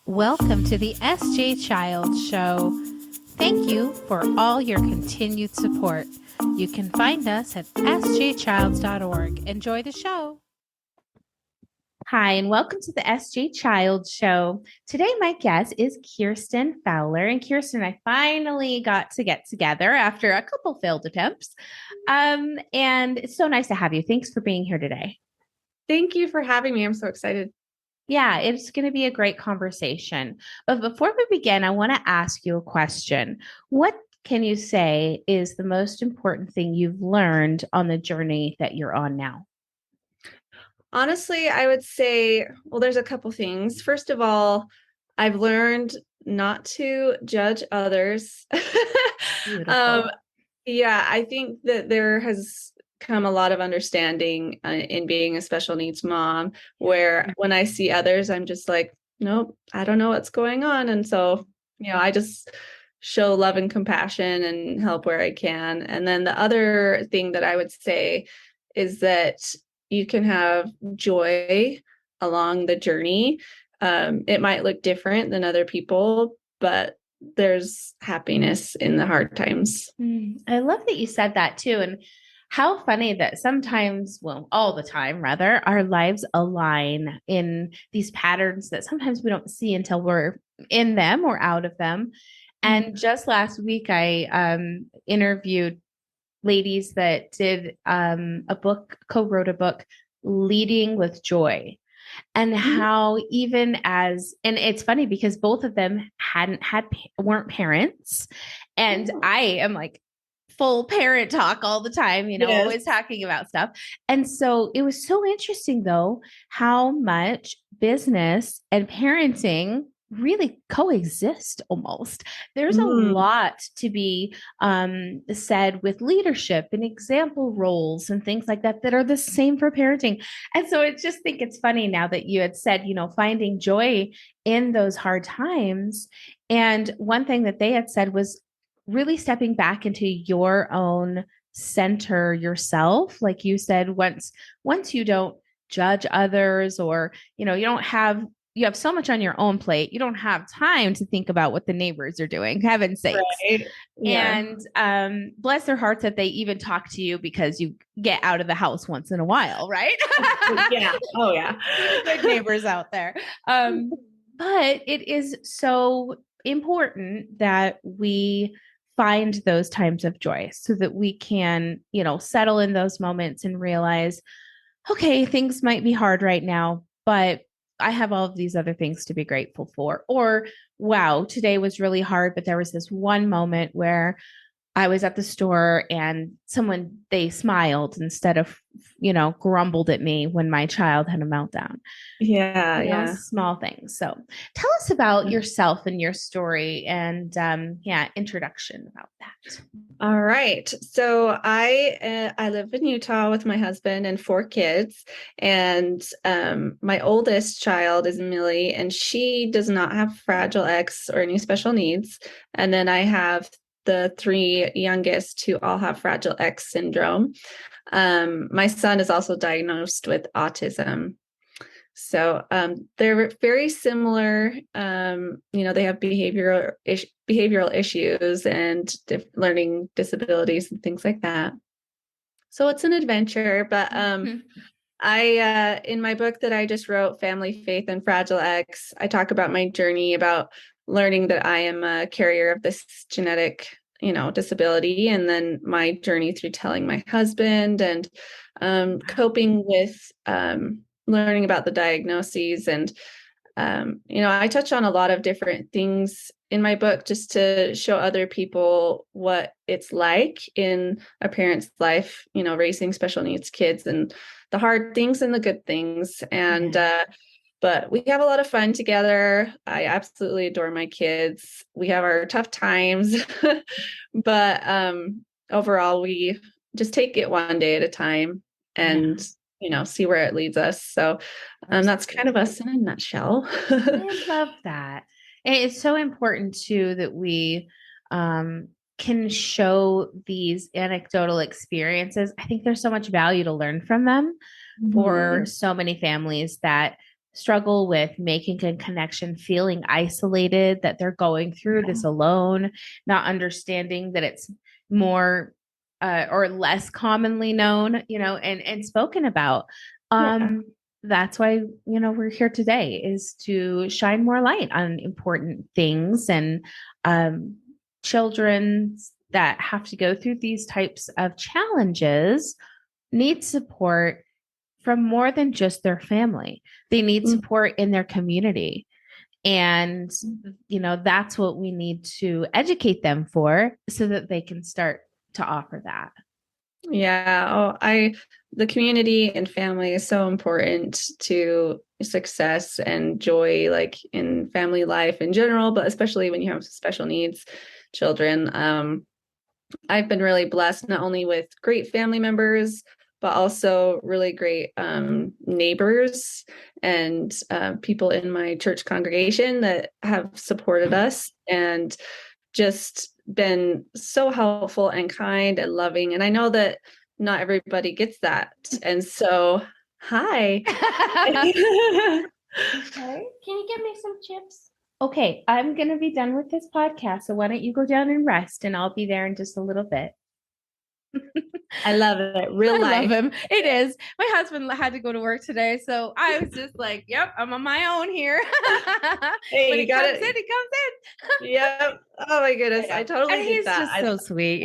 Welcome to the SJ Child Show. Thank you for all your continued support. You can find us at sjchilds.org. Enjoy the show. Hi, and welcome to the SJ Child Show. Today, my guest is Kirsten Fowler. And Kirsten and I finally got to get together after a couple failed attempts. And it's so nice to have you. Thanks for being here today. Thank you for having me. I'm so excited. Yeah, it's going to be a great conversation. But before we begin, I want to ask you a question. What can you say is the most important thing you've learned on the journey that you're on now? Honestly, I would say, well, there's a couple things. First of all, I've learned not to judge others. Beautiful. Yeah, I think that there has come a lot of understanding in being a special needs mom, where when I see others, I'm just like, nope, I don't know what's going on. And so, I just show love and compassion and help where I can. And then the other thing that I would say is that you can have joy along the journey. It might look different than other people, but there's happiness in the hard times. I love that you said that too. And how funny that sometimes, well, all the time, rather, our lives align in these patterns that sometimes we don't see until we're in them or out of them. And just last week, I interviewed ladies that did co-wrote a book, Leading with Joy. And how even as, and it's funny because both of them weren't parents. And I am like full parent talk all the time, yes. Always talking about stuff. And so it was so interesting though, how much business and parenting really coexist almost. There's a lot to be said with leadership and example roles and things like that are the same for parenting. And so I just think it's funny now that you had said, finding joy in those hard times. And one thing that they had said was really stepping back into your own center yourself. Like you said, once you don't judge others, or, you have so much on your own plate. You don't have time to think about what the neighbors are doing, heaven's sakes. Right. Yeah. And bless their hearts that they even talk to you because you get out of the house once in a while, right? Yeah. Oh, yeah. Good neighbors out there. But it is so important that we find those times of joy so that we can, settle in those moments and realize, okay, things might be hard right now, but I have all of these other things to be grateful for. Or, wow, today was really hard, but there was this one moment where I was at the store and they smiled instead of, grumbled at me when my child had a meltdown. Yeah. Small things. So tell us about yourself and your story and, introduction about that. All right. So I live in Utah with my husband and 4 kids. And my oldest child is Millie, and she does not have Fragile X or any special needs. And then I have the 3 youngest who all have Fragile X syndrome. My son is also diagnosed with autism. So they're very similar. They have behavioral issues and learning disabilities and things like that. So it's an adventure. But I, in my book that I just wrote, Family, Faith, and Fragile X, I talk about my journey about learning that I am a carrier of this genetic, disability, and then my journey through telling my husband and coping with learning about the diagnoses. And, I touch on a lot of different things in my book just to show other people what it's like in a parent's life, raising special needs kids, and the hard things and the good things. And, but we have a lot of fun together. I absolutely adore my kids. We have our tough times, but overall, we just take it one day at a time and, see where it leads us. So that's kind of us in a nutshell. I love that. And it's so important too that we can show these anecdotal experiences. I think there's so much value to learn from them for so many families that struggle with making a connection, feeling isolated, that they're going through this alone, not understanding that it's more or less commonly known, and spoken about. Yeah. That's why, we're here today, is to shine more light on important things, and children that have to go through these types of challenges need support from more than just their family. They need Mm. support in their community. And, that's what we need to educate them for, so that they can start to offer that. Yeah. The community and family is so important to success and joy, like in family life in general, but especially when you have special needs children. I've been really blessed not only with great family members, but also really great neighbors and people in my church congregation that have supported us and just been so helpful and kind and loving. And I know that not everybody gets that. And so, hi. Okay. Can you get me some chips? Okay, I'm going to be done with this podcast. So why don't you go down and rest, and I'll be there in just a little bit. I love it. Real life. I love him. It is. My husband had to go to work today. So I was just like, yep, I'm on my own here. Hey, when you he got comes it. in, he comes in. Yep. Oh my goodness. I totally And get he's that. just so sweet,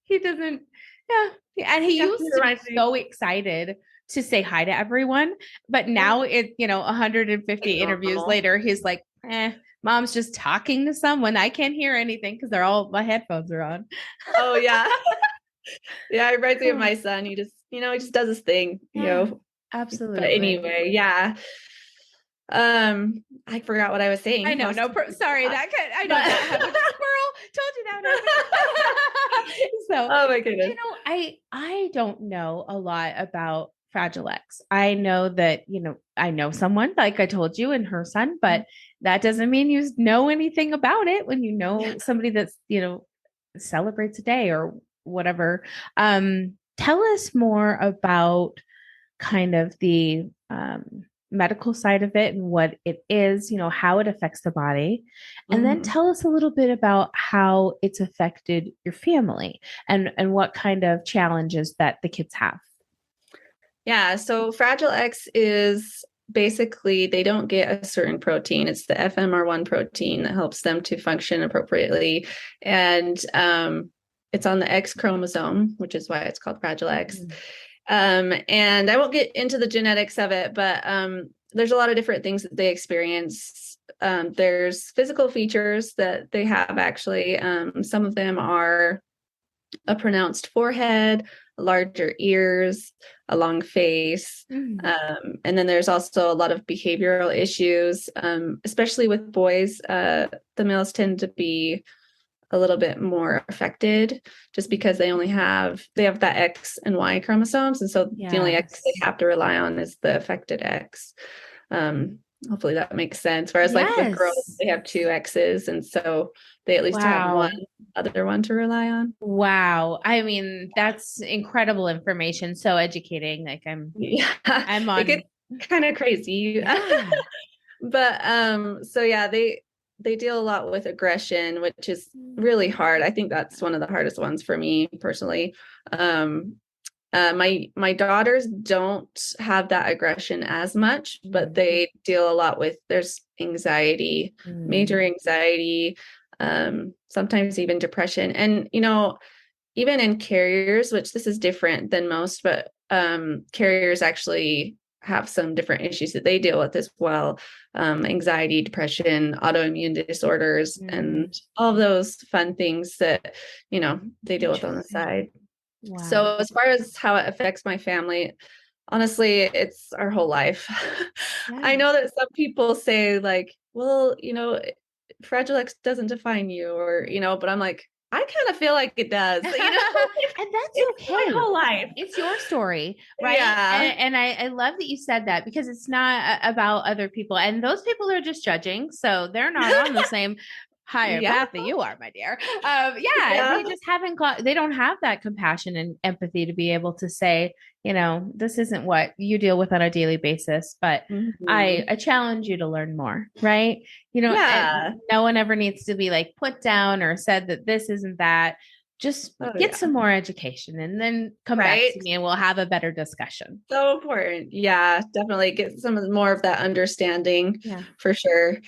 He doesn't, yeah. And he Yeah, used to be so excited to say hi to everyone. But now 150 like interviews normal. later, he's like, mom's just talking to someone. I can't hear anything because my headphones are on. Oh yeah. Yeah, it reminds me of my son. He just does his thing, Absolutely. But anyway, yeah. I forgot what I was saying. I know. Sorry. I know that happened. Squirrel. Told you that. So, oh my goodness. I don't know a lot about Fragile X. I know that, I know someone, like I told you, and her son, but that doesn't mean you know anything about it when you know somebody that's, celebrates a day or whatever. Tell us more about kind of the medical side of it and what it is, how it affects the body. And then tell us a little bit about how it's affected your family, and what kind of challenges that the kids have. Yeah, so Fragile X is basically they don't get a certain protein. It's the FMR1 protein that helps them to function appropriately. And it's on the X chromosome, which is why it's called Fragile X. And I won't get into the genetics of it, but there's a lot of different things that they experience. There's physical features that they have, actually. Some of them are a pronounced forehead, larger ears, a long face. And then there's also a lot of behavioral issues, especially with boys. The males tend to be a little bit more affected just because they have that X and Y chromosomes. And so the only X they have to rely on is the affected X. Hopefully that makes sense. Whereas like with girls, they have two X's. And so they at least have one other one to rely on. Wow. I mean, that's incredible information. So educating. Like I'm on. It gets kind of crazy. Yeah. But so yeah, they deal a lot with aggression, which is really hard. I think that's one of the hardest ones for me personally. My daughters don't have that aggression as much, but they deal a lot with there's anxiety, major anxiety, sometimes even depression. And even in carriers, which this is different than most, but carriers actually have some different issues that they deal with as well. Anxiety, depression, autoimmune disorders, and all of those fun things that, they deal with on the side. Wow. So as far as how it affects my family, honestly, it's our whole life. I know that some people say like, well, Fragile X doesn't define you, or, but I'm like, I kind of feel like it does, and that's okay. My whole life. It's your story, right? Yeah. And I love that you said that, because it's not about other people, and those people are just judging, so they're not on the same higher Yeah. path that you are, my dear. Yeah, Yeah. they just haven't got, they don't have that compassion and empathy to be able to say, this isn't what you deal with on a daily basis, but I Mhm. challenge you to learn more, right? And Yeah. no one ever needs to be like put down or said that this isn't that. Just Oh, get yeah. some more education and then come back Right. to me and we'll have a better discussion. So important. Yeah, definitely get more of that understanding Yeah. for sure.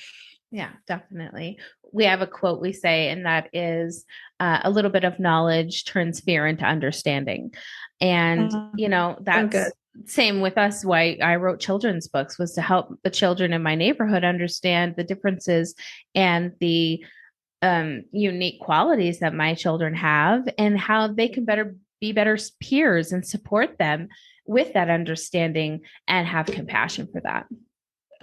Yeah, definitely. We have a quote we say, and that is a little bit of knowledge turns fear into understanding. And, So good. that's same with us. Why I wrote children's books was to help the children in my neighborhood understand the differences and the unique qualities that my children have and how they can be better peers and support them with that understanding and have compassion for that.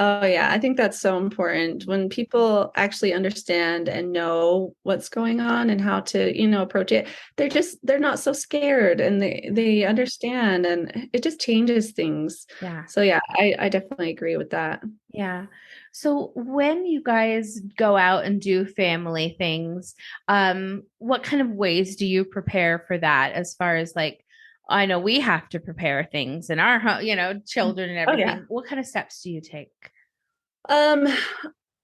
Oh yeah, I think that's so important when people actually understand and know what's going on and how to, approach it. They're not so scared and they understand and it just changes things. Yeah. So yeah, I definitely agree with that. Yeah. So when you guys go out and do family things, what kind of ways do you prepare for that as far as like, I know we have to prepare things in our home, children and Oh yeah. everything. What kind of steps do you take? Um,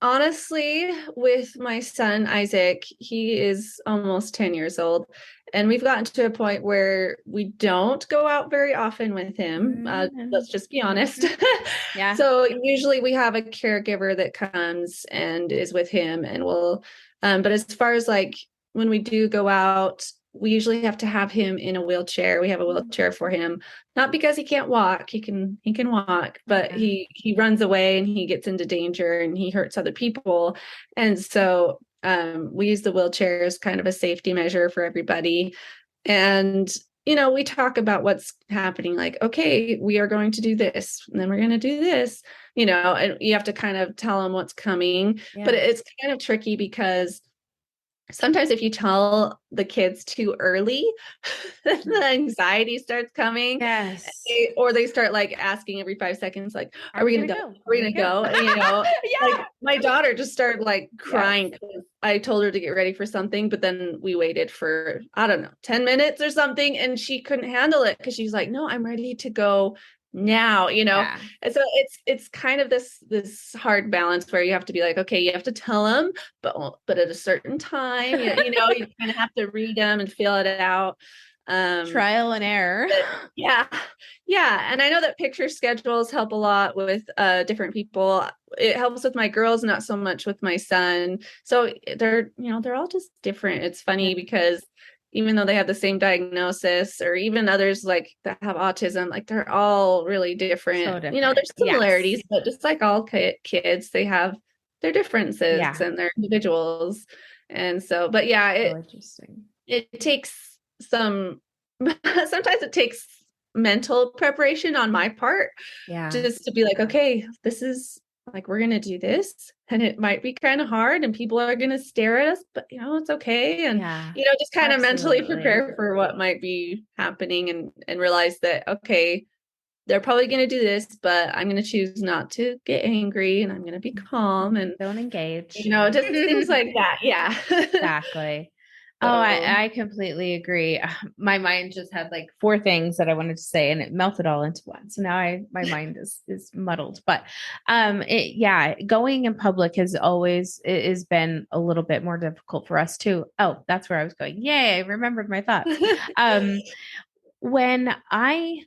honestly, with my son Isaac, he is almost 10 years old, and we've gotten to a point where we don't go out very often with him. Mhm. Let's just be honest. Yeah. So usually we have a caregiver that comes and is with him, and but as far as like when we do go out, we usually have to have him in a wheelchair. We have a wheelchair for him, not because he can't walk, he can walk, but Yeah. he runs away and he gets into danger and he hurts other people. And so we use the wheelchair as kind of a safety measure for everybody. And we talk about what's happening, like, okay, we are going to do this and then we're going to do this, and you have to kind of tell them what's coming. But Yeah. it's kind of tricky because sometimes if you tell the kids too early, the anxiety starts coming, Yes. or they start like asking every 5 seconds, like, Are are we we gonna gonna go? go? Are Are we we gonna gonna go? go? And like Yeah. my daughter just started like Yes. crying because I told her to get ready for something, but then we waited for, I don't know, 10 minutes or something, and she couldn't handle it because she's like, no, I'm ready to go now. Yeah. And so it's kind of this hard balance where you have to be like, okay, you have to tell them, but at a certain time, you kind of have to read them and feel it out. Trial and error. But yeah, yeah, and I know that picture schedules help a lot with different people. It helps with my girls, not so much with my son. So they're all just different. It's Yeah. funny because even though they have the same diagnosis, or even others like that have autism, like they're all really So different. different. There's Yes. similarities, but just like all kids, they have their differences Yeah. and their individuals. And so, but yeah, So it interesting. it takes some sometimes it takes mental preparation on my part, Yeah. just to be like, okay, this is like, we're gonna do this and it might be kind of hard and people are gonna stare at us, but it's okay. And Yeah. just kind of mentally Absolutely. prepare for what might be happening, and realize that, okay, they're probably gonna do this, but I'm gonna choose not to get angry and I'm gonna be calm, and Don't engage. just things like that. Yeah. Exactly. Oh, So I completely agree. My mind just had like four things that I wanted to say and it melted all into one. So now my mind is muddled. But yeah, going in public has been a little bit more difficult for us too. Oh, that's where I was going. Yay, I remembered my thoughts. Um when I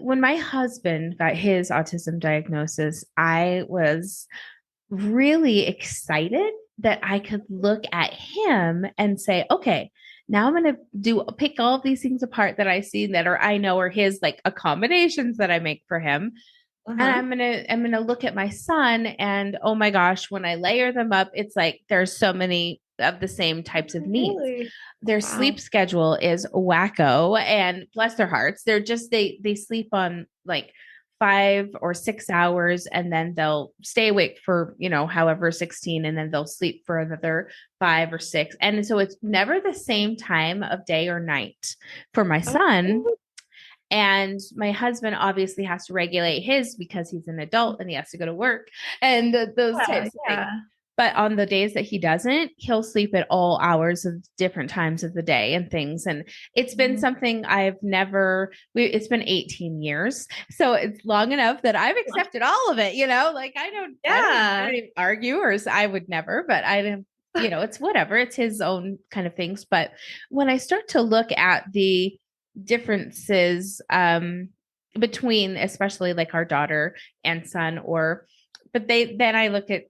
when my husband got his autism diagnosis, I was really excited that I could look at him and say, okay, now I'm going to pick all of these things apart that I see that are, I know are his like accommodations that I make for him. And uh-huh. I'm going to look at my son and oh my gosh, when I layer them up, it's like there's so many of the same types of needs. Really? Their Wow. sleep schedule is wacko and bless their hearts. They sleep on like 5 or 6 hours and then they'll stay awake for, however 16 and then they'll sleep for another 5 or 6. And so it's never the same time of day or night for my son. Oh, And my husband obviously has to regulate his because he's an adult and he has to go to work and those yeah, types of things. yeah. But on the days that he doesn't, he'll sleep at all hours of different times of the day and things. And it's been something I've never, it's been 18 years. So it's long enough that I've accepted all of it, like I don't even argue, or I would never, but I didn't, it's whatever. It's his own kind of things. But when I start to look at the differences, between especially like our daughter and son, then I look at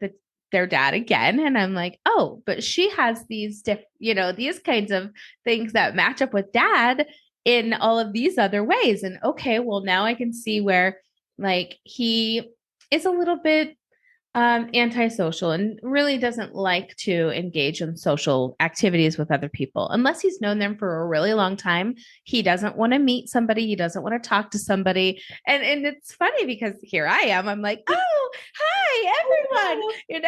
their dad again, and I'm like, oh, but she has these these kinds of things that match up with dad in all of these other ways. And okay, well, now I can see where like he is a little bit antisocial and really doesn't like to engage in social activities with other people unless he's known them for a really long time. He doesn't want to meet somebody. He doesn't want to talk to somebody. And it's funny because here I am. I'm like, oh, hi, everyone, and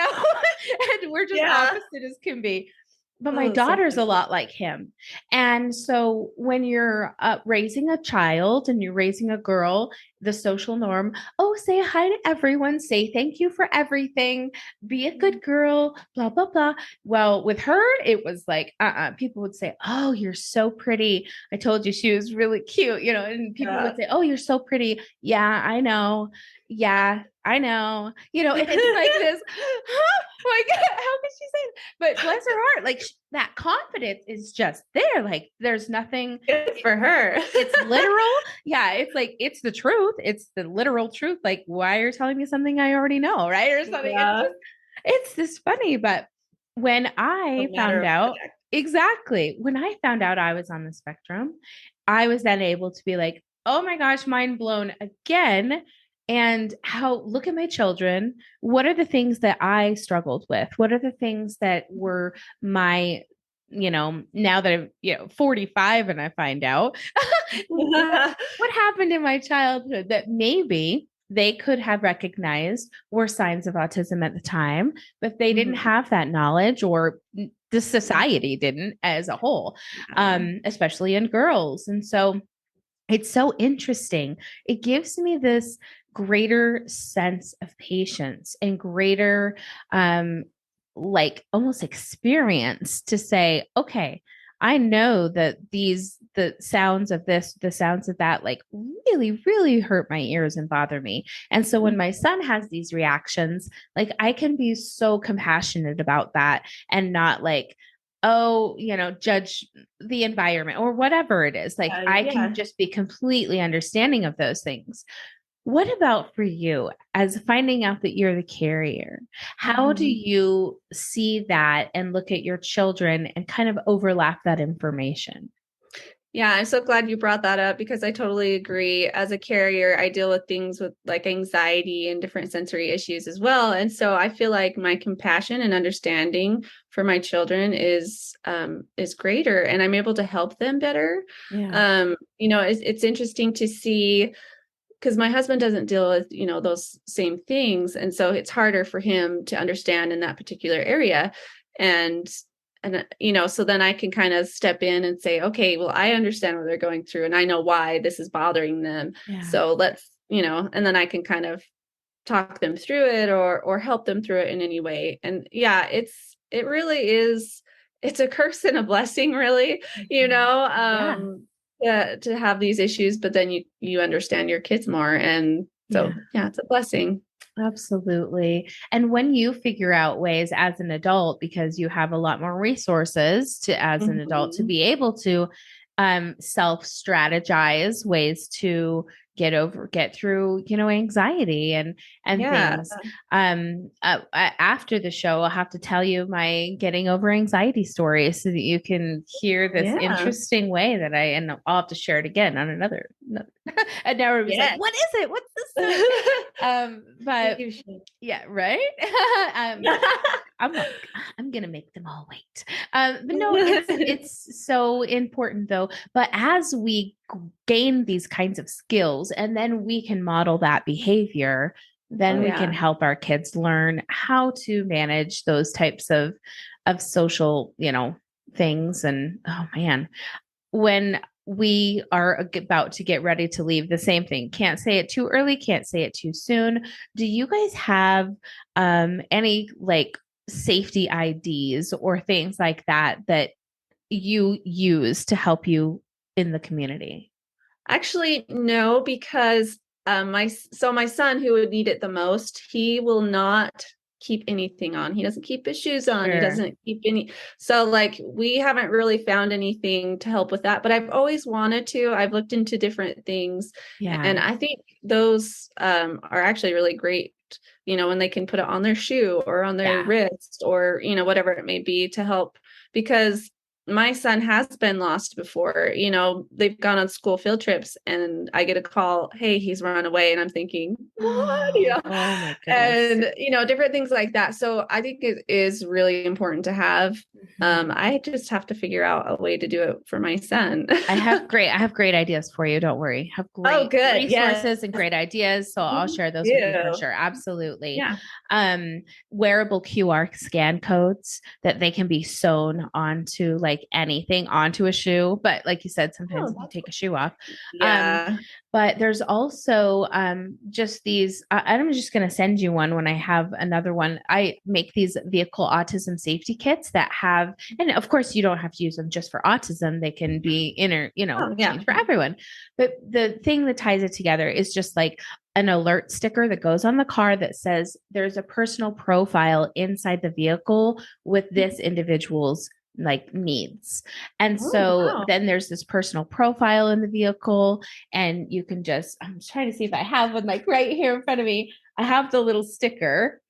we're just opposite as can be. But my daughter's a lot like him. And so when you're raising a child and you're raising a girl, the social norm, oh, say hi to everyone, say thank you for everything, be a good girl, blah, blah, blah. Well, with her, it was like, people would say, oh, you're so pretty. I told you she was really cute, and people would say, oh, you're so pretty. Yeah, I know. Yeah, I know. And it's like this, like, how could she say that? But bless her heart, like that confidence is just there. Like there's nothing good for her. It's literal. Yeah, it's like it's the truth. It's the literal truth. Like, why are you telling me something I already know, right? Or something. Yeah. It's this funny, but when I found out exactly when I found out I was on the spectrum, I was then able to be like, oh my gosh, mind blown again. And look at my children. What are the things that I struggled with? What are the things that were my, now that I'm, 45 and I find out what happened in my childhood that maybe they could have recognized were signs of autism at the time, but they didn't have that knowledge, or the society didn't as a whole, especially in girls. And so it's so interesting. It gives me this greater sense of patience and greater, like almost experience to say, okay, I know that the sounds of this, the sounds of that, like really, really hurt my ears and bother me. And so when my son has these reactions, like I can be so compassionate about that and not like, oh, judge the environment or whatever it is. Like I can just be completely understanding of those things. What about for you as finding out that you're the carrier? How do you see that and look at your children and kind of overlap that information? Yeah, I'm so glad you brought that up because I totally agree. As a carrier, I deal with things with like anxiety and different sensory issues as well. And so I feel like my compassion and understanding for my children is greater, and I'm able to help them better. Yeah. It's interesting to see, because my husband doesn't deal with, those same things. And so it's harder for him to understand in that particular area. And so then I can kind of step in and say, okay, well, I understand what they're going through and I know why this is bothering them. Yeah. So let's, and then I can kind of talk them through it or help them through it in any way. And yeah, it really is, it's a curse and a blessing, really, to have these issues, but then you understand your kids more. And so, yeah, it's a blessing. Absolutely. And when you figure out ways as an adult, because you have a lot more resources as an adult to be able to self-strategize ways to get through, anxiety and things. After the show, I'll have to tell you my getting over anxiety story so that you can hear this interesting way that and I'll have to share it again on another. And now everybody's like, what is it? What's this? But yeah, right. I'm gonna make them all wait. But no, it's so important though. But as we gain these kinds of skills and then we can model that behavior, then we can help our kids learn how to manage those types of social, things. And oh man, when we are about to get ready to leave, the same thing. Can't say it too early, can't say it too soon. Do you guys have any like safety IDs or things like that that you use to help you in the community? Actually, no, because my son who would need it the most, he will not keep anything on. He doesn't keep his shoes on. He Sure. doesn't keep any. So like we haven't really found anything to help with that, but I've always wanted to. I've looked into different things, and Yeah. I think those are actually really great. When they can put it on their shoe or on their Yeah. wrist or whatever it may be to help, because my son has been lost before. They've gone on school field trips and I get a call, hey, he's run away. And I'm thinking, what? Oh my goodness. And, different things like that. So I think it is really important to have. Mhm. I just have to figure out a way to do it for my son. I have great ideas for you. Don't worry. I have Oh, great good. Yes. resources and great ideas. So I'll Thank share those with you for you. sure. Absolutely. Yeah. Wearable QR scan codes that they can be sewn onto like anything onto a shoe. But like you said, sometimes Oh, if you that's take a shoe off. Um, yeah. but there's also just these. I'm just going to send you one when I have another one. I make these vehicle autism safety kits that have, and of course, you don't have to use them just for autism. They can be Oh, yeah. changed for everyone. But the thing that ties it together is just like an alert sticker that goes on the car that says there's a personal profile inside the vehicle with this individual's like needs. And Oh, so wow. then there's this personal profile in the vehicle, and you can just, I'm trying to see if I have one like right here in front of me. I have the little sticker,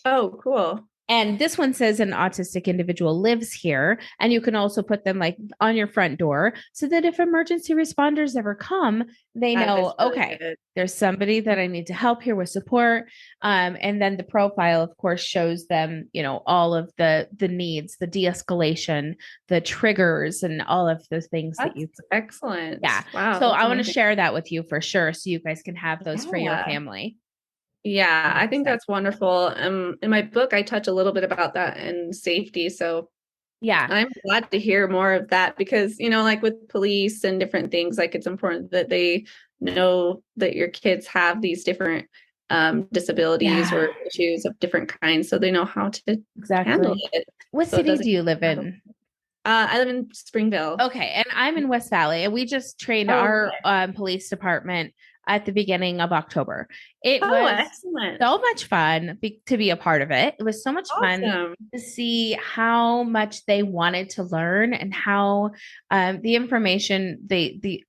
Oh, cool. and this one says an autistic individual lives here. And you can also put them like on your front door so that if emergency responders ever come, they That is know, really okay, good. there's somebody that I need to help here with support. And then the profile, of course, shows them, all of the needs, the de-escalation, the triggers, and all of the things that That's you, excellent. yeah. Wow, So that's I want to amazing. share that with you for sure. So you guys can have those for your Yeah. family. Yeah, I think 100%. that's wonderful. In my book, I touch a little bit about that and safety. So Yeah. I'm glad to hear more of that because, like with police and different things, like it's important that they know that your kids have these different disabilities Yeah. or issues of different kinds, so they know how to handle Exactly. it. What So it city doesn't. do you live in? I live in Springville. Okay, and I'm in West Valley, and we just trained Oh, our okay. police department at the beginning of October. It Oh, was excellent. so much fun to be a part of it. It was so much fun Awesome. to see how much they wanted to learn and how the information the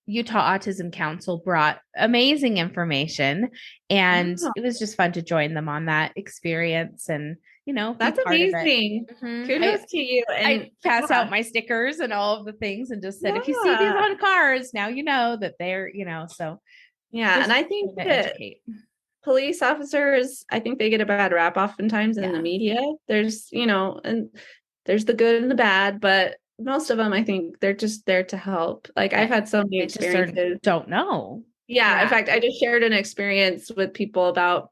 Utah Autism Council brought amazing information, and Wow. it was just fun to join them on that experience and be That's part of it. amazing. Mhm. Kudos to you. And I passed out yeah, my stickers and all of the things and just said, if you see these yeah, on cars, now you know that they're, so yeah. And just I think trying to that educate. police officers, I think they get a bad rap oftentimes in the Yeah. media. And there's the good and the bad, but most of them, I think they're just there to help. Like I've Right. had so many They just are, experiences. don't know. Yeah. In Yeah. fact, I just shared an experience with people about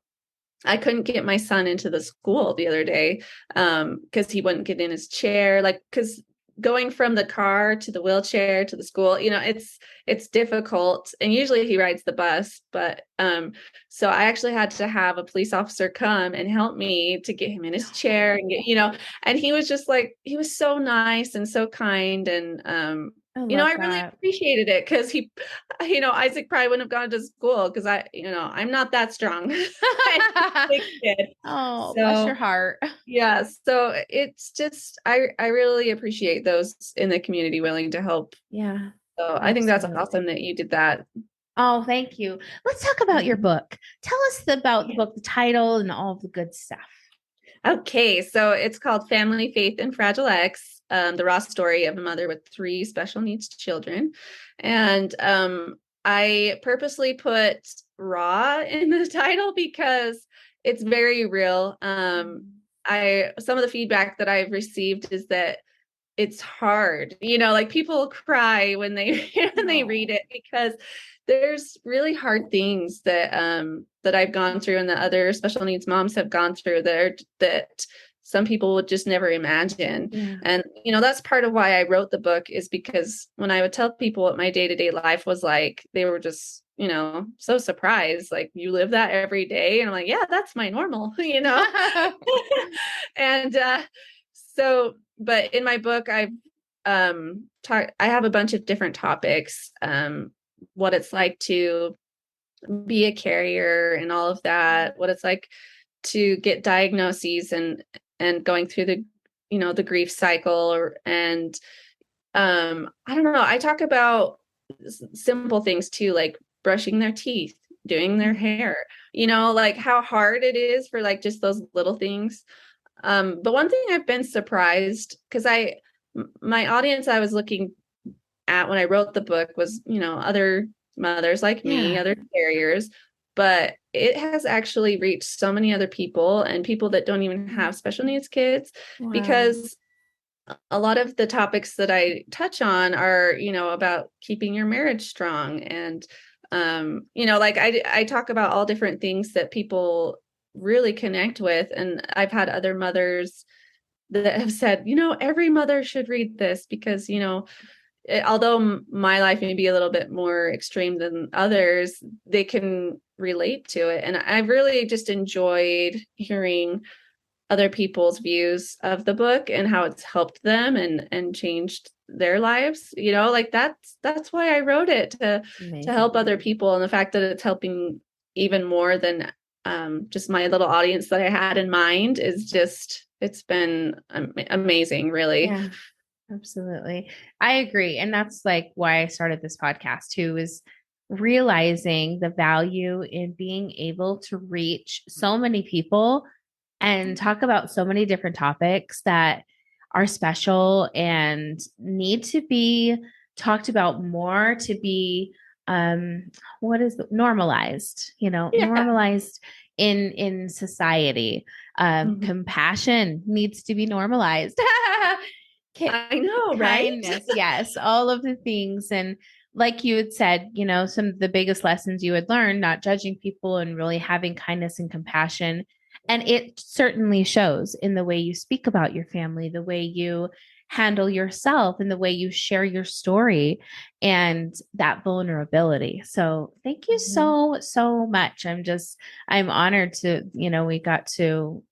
I couldn't get my son into the school the other day because he wouldn't get in his chair. Like, because going from the car to the wheelchair to the school, it's difficult. And usually he rides the bus, but so I actually had to have a police officer come and help me to get him in his chair and and he was just like, he was so nice and so kind. And I love I really that. appreciated it because Isaac probably wouldn't have gone to school because I'm not that strong. Big kid. Oh, bless your So heart. yeah, so it's just I really appreciate those in the community willing to help. Yeah, So I think that's awesome absolutely. that you did that. Oh, thank you. Let's talk about your book. Tell us about the book, the title, and all of the good stuff. Okay, so it's called Family, Faith, and Fragile X, the raw story of a mother with 3 special needs children. And I purposely put raw in the title because it's very real. Some of the feedback that I've received is that it's hard, like people cry when they when they read No. it because there's really hard things that I've gone through and that other special needs moms have gone through that some people would just never imagine. Yeah. And that's part of why I wrote the book, is because when I would tell people what my day-to-day life was like, they were just so surprised. Like, you live that every day. And I'm like, yeah, that's my normal, And but in my book, I have a bunch of different topics, what it's like to be a carrier and all of that, what it's like to get diagnoses and going through the grief cycle, and I don't know, I talk about simple things too, like brushing their teeth, doing their hair, like how hard it is for like just those little things. But one thing I've been surprised, because my audience I was looking at when I wrote the book was, other mothers like me, Yeah. other carriers, but it has actually reached so many other people, and people that don't even have special needs kids, Wow. because a lot of the topics that I touch on are, about keeping your marriage strong. And, like I talk about all different things that people really connect with. And I've had other mothers that have said, every mother should read this, because, although my life may be a little bit more extreme than others, they can relate to it. And I've really just enjoyed hearing other people's views of the book and how it's helped them and changed their lives. Like that's why I wrote it, to help Amazing. other people. And the fact that it's helping even more than just my little audience that I had in mind is just, it's been amazing, really. Yeah, absolutely. I agree. And that's like why I started this podcast too, is realizing the value in being able to reach so many people and talk about so many different topics that are special and need to be talked about more, to be what is normalized, Yeah. normalized in society. Mhm. Compassion needs to be normalized. I know, right? Kindness, yes, all of the things. And like you had said, some of the biggest lessons you had learned, not judging people and really having kindness and compassion. And it certainly shows in the way you speak about your family, the way you handle yourself, and the way you share your story and that vulnerability. So thank you Mhm. so much. I'm honored to, we got to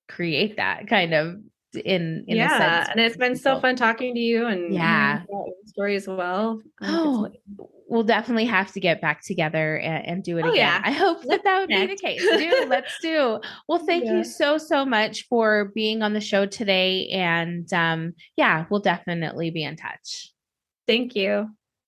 create that kind of in a Yeah, sense and it's for been so people. fun talking to you and hearing Yeah. about your story as well. I think it's Oh, we'll definitely have to get back together and do it oh again. yeah, I hope let's that that would be the connect. case. Let's do. Well, thank you Yeah, so much for being on the show today. And yeah, we'll definitely be in touch. thank you.